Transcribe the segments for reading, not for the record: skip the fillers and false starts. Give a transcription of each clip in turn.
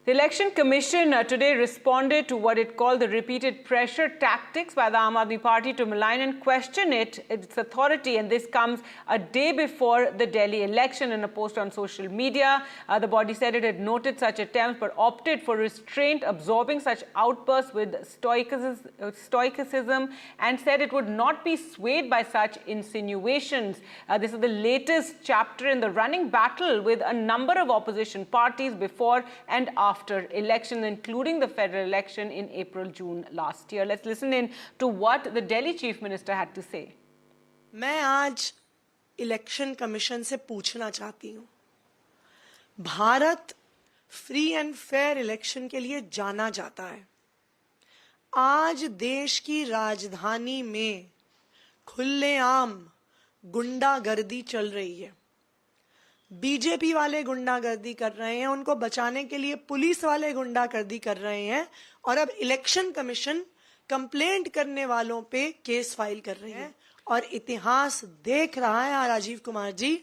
The Election Commission today responded to what it called the repeated pressure tactics by the Aam Aadmi Party to malign and question its authority. And this comes a day before the Delhi election. In a post on social media, the body said it had noted such attempts but opted for restraint, absorbing such outbursts with stoicism, and said it would not be swayed by such insinuations. This is the latest chapter in the running battle with a number of opposition parties before and after elections, including the federal election in April-June last year. Let's listen in to what the Delhi Chief Minister had to say. मैं आज election commission से पूछना चाहती हूँ, Bharat free and fair election के लिए जाना जाता है। आज देश की राजधानी में खुलेआम गुंडागर्दी चल रही है। बीजेपी वाले गुंडागर्दी कर रहे हैं, उनको बचाने के लिए पुलिस वाले गुंडागर्दी कर रहे हैं, और अब इलेक्शन कमीशन कंप्लेंट करने वालों पे केस फाइल कर रही है। और इतिहास देख रहा है राजीव कुमार जी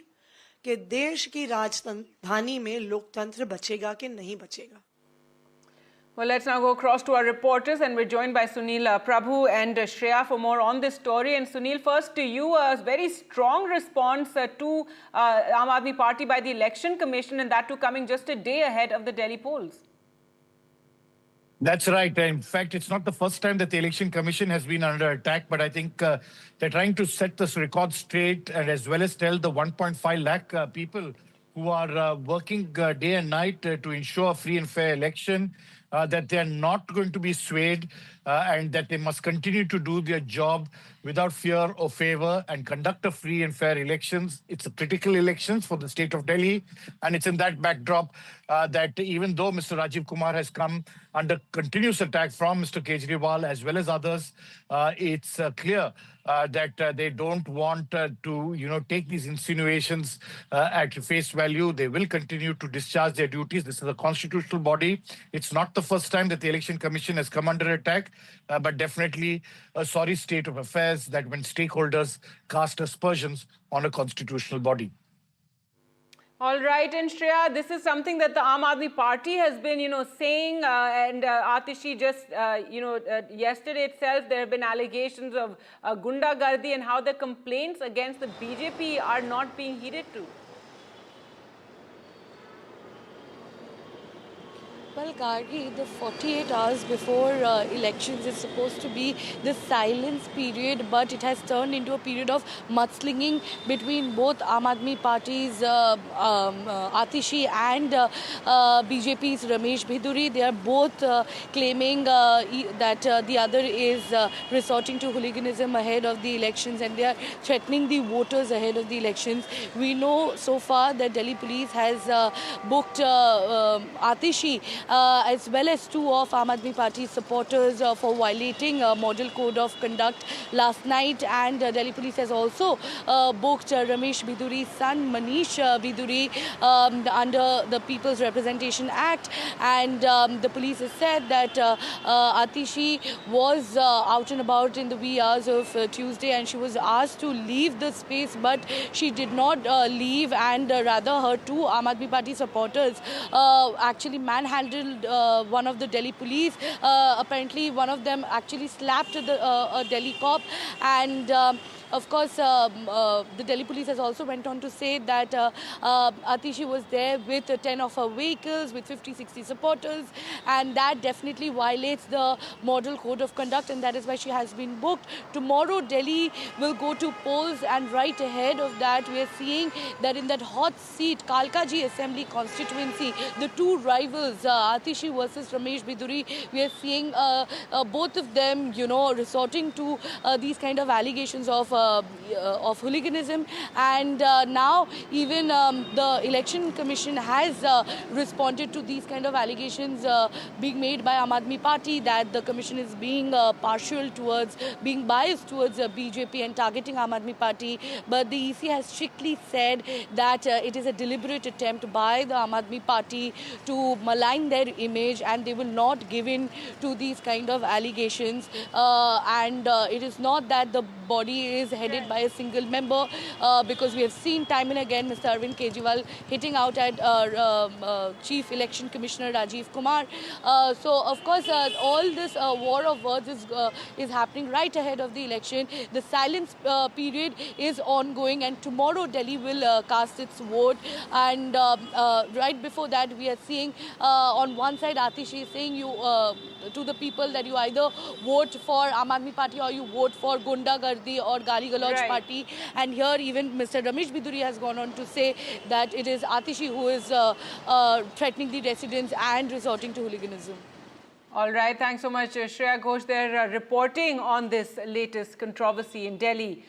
कि देश की राजधानी में लोकतंत्र बचेगा कि नहीं बचेगा। Well, let's now go across to our reporters, and we're joined by Sunil Prabhu and Shreya for more on this story. And Sunil, first to you, a very strong response to Aam Aadmi Party by the Election Commission, and that too coming just a day ahead of the Delhi polls. That's right. In fact, it's not the first time that the Election Commission has been under attack, but I think they're trying to set this record straight, and as well as tell the 1.5 lakh people who are working day and night to ensure a free and fair election, that they are not going to be swayed, and that they must continue to do their job without fear or favor and conduct a free and fair elections. It's a critical elections for the state of Delhi, and it's in that backdrop that even though Mr. Rajiv Kumar has come under continuous attack from Mr. Kejriwal as well as others, it's clear that they don't want to, take these insinuations at face value. They will continue to discharge their duties. This is a constitutional body. It's not the first time that the Election Commission has come under attack, but definitely a sorry state of affairs that when stakeholders cast aspersions on a constitutional body. All right, and Shreya, this is something that the Aam Aadmi Party has been, saying, and Atishi just, yesterday itself, there have been allegations of gundagardi and how the complaints against the BJP are not being heeded to. Well, Gargi, the 48 hours before elections is supposed to be the silence period, but it has turned into a period of mudslinging between both Aam Aadmi Party's Atishi and BJP's Ramesh Bhiduri. They are both claiming that the other is resorting to hooliganism ahead of the elections, and they are threatening the voters ahead of the elections. We know so far that Delhi police has booked Atishi as well as two of Aam Aadmi Party supporters for violating model code of conduct last night, and Delhi police has also booked Ramesh Bhiduri's son Manish Bhiduri under the People's Representation Act, and the police has said that Atishi was out and about in the wee hours of Tuesday, and she was asked to leave the space, but she did not leave, and rather her two Aam Aadmi Party supporters actually manhandled one of the Delhi police. Apparently one of them actually slapped a Delhi cop, and of course, the Delhi police has also went on to say that Atishi was there with 10 of her vehicles, with 50-60 supporters, and that definitely violates the model code of conduct, and that is why she has been booked. Tomorrow, Delhi will go to polls, and right ahead of that, we are seeing that in that hot seat, Kalkaji Assembly constituency, the two rivals, Atishi versus Ramesh Bhiduri, we are seeing both of them, resorting to these kind of allegations of hooliganism, and now even the Election Commission has responded to these kind of allegations being made by Aam Aadmi Party, that the Commission is being partial towards, being biased towards BJP and targeting Aam Aadmi Party, but the EC has strictly said that it is a deliberate attempt by the Aam Aadmi Party to malign their image, and they will not give in to these kind of allegations. It is not that the body is headed by a single member, because we have seen time and again Mr. Arvind Kejriwal hitting out at Chief Election Commissioner Rajiv Kumar. So of course all this war of words is happening right ahead of the election. The silence period is ongoing, and tomorrow Delhi will cast its vote. And right before that, we are seeing on one side Atishi is saying to the people that you either vote for Aam Aadmi Party or you vote for Gunda Gardi or Gali Galoj Right. Party. And here even Mr. Ramesh Biduri has gone on to say that it is Atishi who is threatening the residents and resorting to hooliganism. All right. Thanks so much, Shreya Ghosh, there reporting on this latest controversy in Delhi.